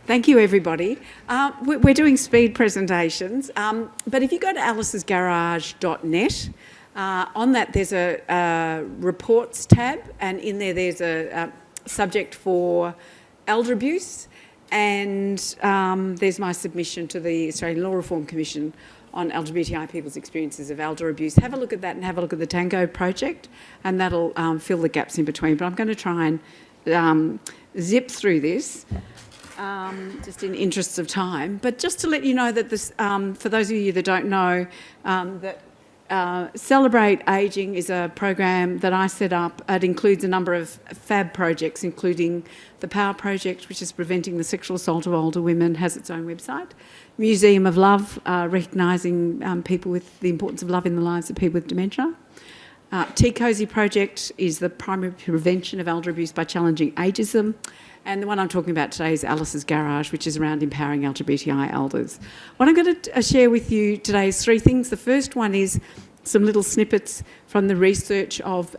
Thank you, everybody. We're doing speed presentations, but if you go to alicesgarage.net, on that there's a reports tab, and in there's a subject for elder abuse, and there's my submission to the Australian Law Reform Commission on LGBTI people's experiences of elder abuse. Have a look at that and have a look at the Tango project, and that'll fill the gaps in between. But I'm going to try and zip through this. Just in interests of time, but just to let you know that this, for those of you that don't know, that Celebrate Ageing is a program that I set up. It includes a number of fab projects, including the Power Project, which is preventing the sexual assault of older women, has its own website. Museum of Love, recognising people with the importance of love in the lives of people with dementia. Tea Cozy Project is the primary prevention of elder abuse by challenging ageism. And the one I'm talking about today is Alice's Garage, which is around empowering LGBTI elders. What I'm going to share with you today is three things. The first one is some little snippets from the research of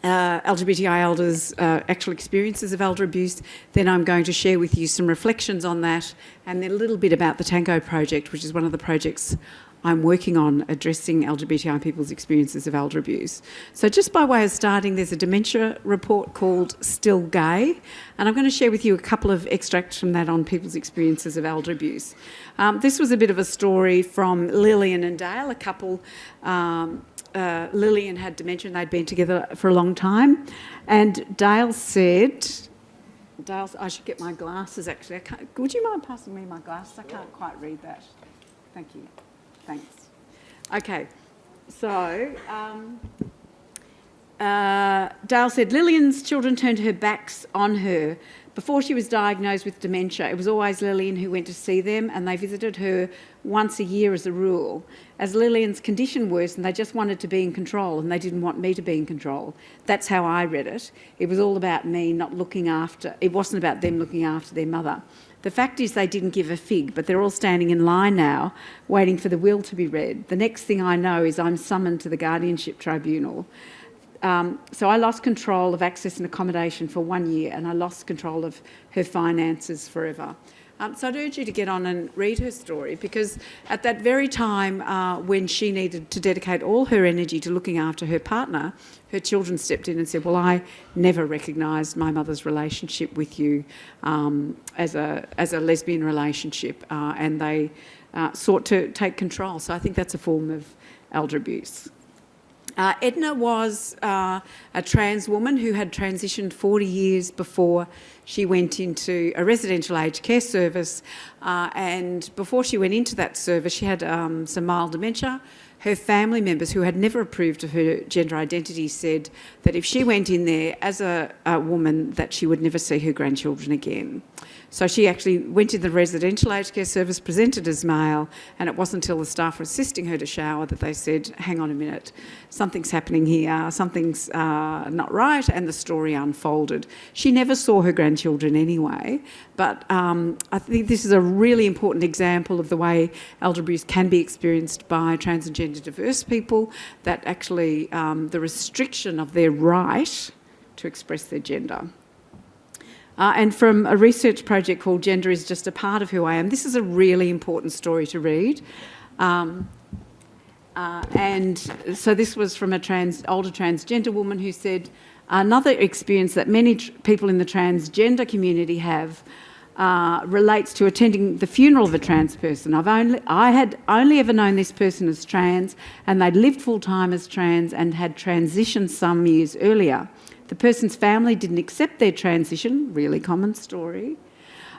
LGBTI elders' actual experiences of elder abuse. Then I'm going to share with you some reflections on that, and then a little bit about the Tango Project, which is one of the projects I'm working on addressing LGBTI people's experiences of elder abuse. So just by way of starting, there's a dementia report called Still Gay, and I'm going to share with you a couple of extracts from that on people's experiences of elder abuse. This was a bit of a story from Lillian and Dale, a couple. Lillian had dementia and they'd been together for a long time, and Dale said, I should get my glasses actually. Would you mind passing me my glasses? I can't quite read that. Thank you. Thanks. Okay, so Dale said, Lillian's children turned her backs on her. Before she was diagnosed with dementia, it was always Lillian who went to see them, and they visited her once a year as a rule. As Lillian's condition worsened, they just wanted to be in control, and they didn't want me to be in control. That's how I read it. It was all about me not looking after, it wasn't about them looking after their mother. The fact is they didn't give a fig, but they're all standing in line now, waiting for the will to be read. The next thing I know is I'm summoned to the guardianship tribunal. So I lost control of access and accommodation for 1 year, and I lost control of her finances forever. So I'd urge you to get on and read her story, because at that very time when she needed to dedicate all her energy to looking after her partner, her children stepped in and said, well, I never recognised my mother's relationship with you as a lesbian relationship, and they sought to take control. So I think that's a form of elder abuse. Edna was a trans woman who had transitioned 40 years before she went into a residential aged care service, and before she went into that service she had some mild dementia. Her family members, who had never approved of her gender identity, said that if she went in there as a woman that she would never see her grandchildren again. So she actually went to the residential aged care service, presented as male, and it wasn't until the staff were assisting her to shower that they said, hang on a minute, something's happening here, something's not right, and the story unfolded. She never saw her grandchildren anyway, but I think this is a really important example of the way elder abuse can be experienced by trans and gender diverse people, that actually the restriction of their right to express their gender. And from a research project called Gender is Just a Part of Who I Am, this is a really important story to read. And so this was from a older transgender woman who said, another experience that many people in the transgender community have relates to attending the funeral of a trans person. I had only ever known this person as trans, and they'd lived full-time as trans and had transitioned some years earlier. The person's family didn't accept their transition, really common story,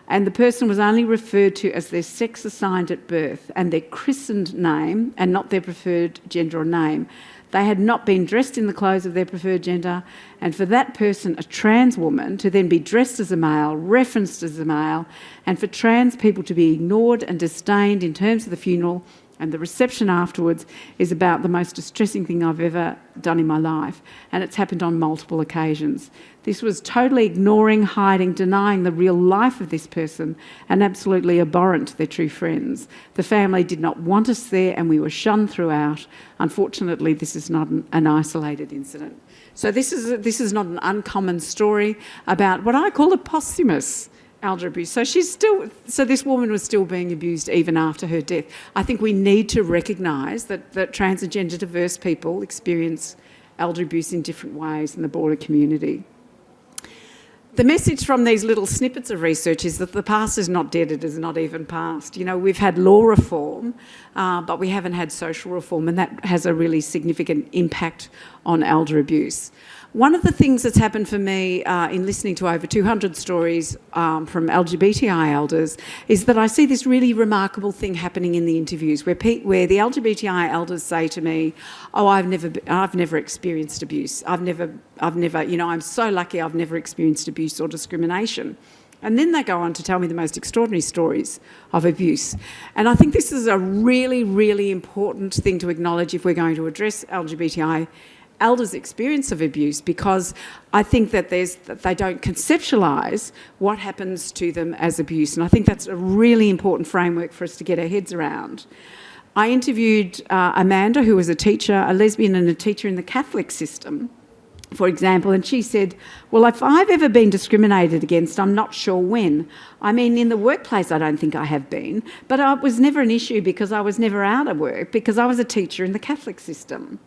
and the person was only referred to as their sex assigned at birth and their christened name and not their preferred gender or name. They had not been dressed in the clothes of their preferred gender, and for that person, a trans woman, to then be dressed as a male, referenced as a male, and for trans people to be ignored and disdained in terms of the funeral and the reception afterwards is about the most distressing thing I've ever done in my life, and it's happened on multiple occasions. This was totally ignoring, hiding, denying the real life of this person, and absolutely abhorrent to their true friends. The family did not want us there, and we were shunned throughout. Unfortunately, this is not an isolated incident. So this is not an uncommon story about what I call a posthumous elder abuse. So this woman was still being abused even after her death. I think we need to recognise that trans and gender diverse people experience elder abuse in different ways in the broader community. The message from these little snippets of research is that the past is not dead, it is not even past. You know, we've had law reform, but we haven't had social reform, and that has a really significant impact on elder abuse. One of the things that's happened for me in listening to over 200 stories from LGBTI elders is that I see this really remarkable thing happening in the interviews where the LGBTI elders say to me, "Oh, I've never experienced abuse. I've never, you know, I'm so lucky I've never experienced abuse or discrimination." And then they go on to tell me the most extraordinary stories of abuse. And I think this is a really, really important thing to acknowledge if we're going to address LGBTI elders' experience of abuse, because I think that they don't conceptualise what happens to them as abuse. And I think that's a really important framework for us to get our heads around. I interviewed Amanda, who was a teacher, a lesbian and a teacher in the Catholic system, for example, and she said, "Well, if I've ever been discriminated against, I'm not sure when. I mean, in the workplace, I don't think I have been, but it was never an issue because I was never out of work because I was a teacher in the Catholic system.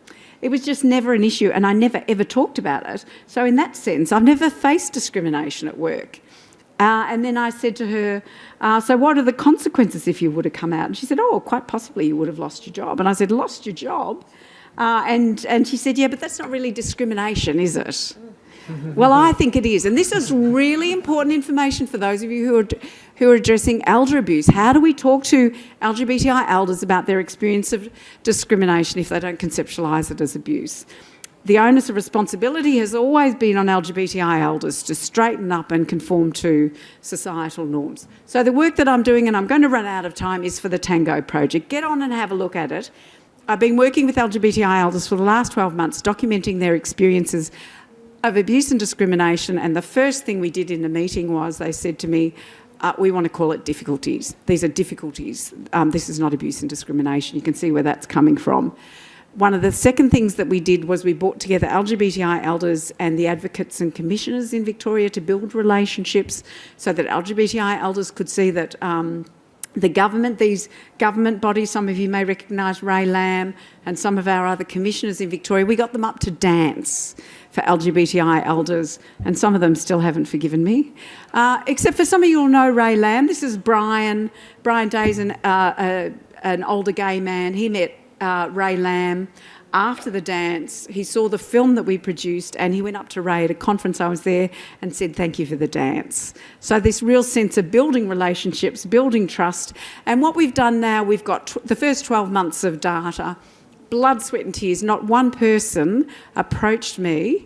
It was just never an issue, and I never ever talked about it. So in that sense, I've never faced discrimination at work." And then I said to her, "So what are the consequences if you would have come out?" And she said, "Oh, quite possibly you would have lost your job." And I said, "Lost your job?" And she said, "Yeah, but that's not really discrimination, is it?" Well, I think it is. And this is really important information for those of you who are addressing elder abuse. How do we talk to LGBTI elders about their experience of discrimination if they don't conceptualise it as abuse? The onus of responsibility has always been on LGBTI elders to straighten up and conform to societal norms. So the work that I'm doing, and I'm going to run out of time, is for the Tango Project. Get on and have a look at it. I've been working with LGBTI elders for the last 12 months, documenting their experiences of abuse and discrimination, and the first thing we did in the meeting was they said to me, "We want to call it difficulties. These are difficulties. This is not abuse and discrimination." You can see where that's coming from. One of the second things that we did was we brought together LGBTI elders and the advocates and commissioners in Victoria to build relationships so that LGBTI elders could see that the government, these government bodies, some of you may recognise Ray Lamb and some of our other commissioners in Victoria, we got them up to dance for LGBTI elders, and some of them still haven't forgiven me. Except for some of you will know Ray Lamb. This is Brian. Brian Day's an older gay man. He met Ray Lamb after the dance. He saw the film that we produced and he went up to Ray at a conference I was there and said, "Thank you for the dance." So this real sense of building relationships, building trust. And what we've done now, we've got the first 12 months of data, blood, sweat and tears. Not one person approached me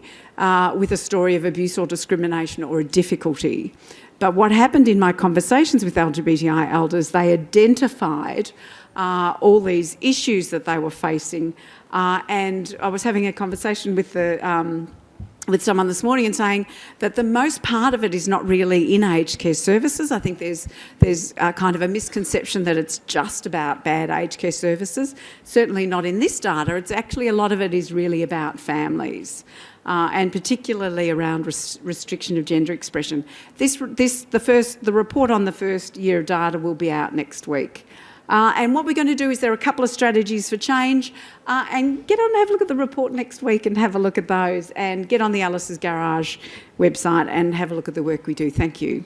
with a story of abuse or discrimination or a difficulty. But what happened in my conversations with LGBTI elders, they identified all these issues that they were facing. And I was having a conversation with someone this morning and saying that the most part of it is not really in aged care services. I think there's kind of a misconception that it's just about bad aged care services. Certainly not in this data. It's actually, a lot of it is really about families. And particularly around restriction of gender expression. The report on the first year of data will be out next week. And what we're going to do is there are a couple of strategies for change, and get on and have a look at the report next week and have a look at those, and get on the Alice's Garage website and have a look at the work we do. Thank you.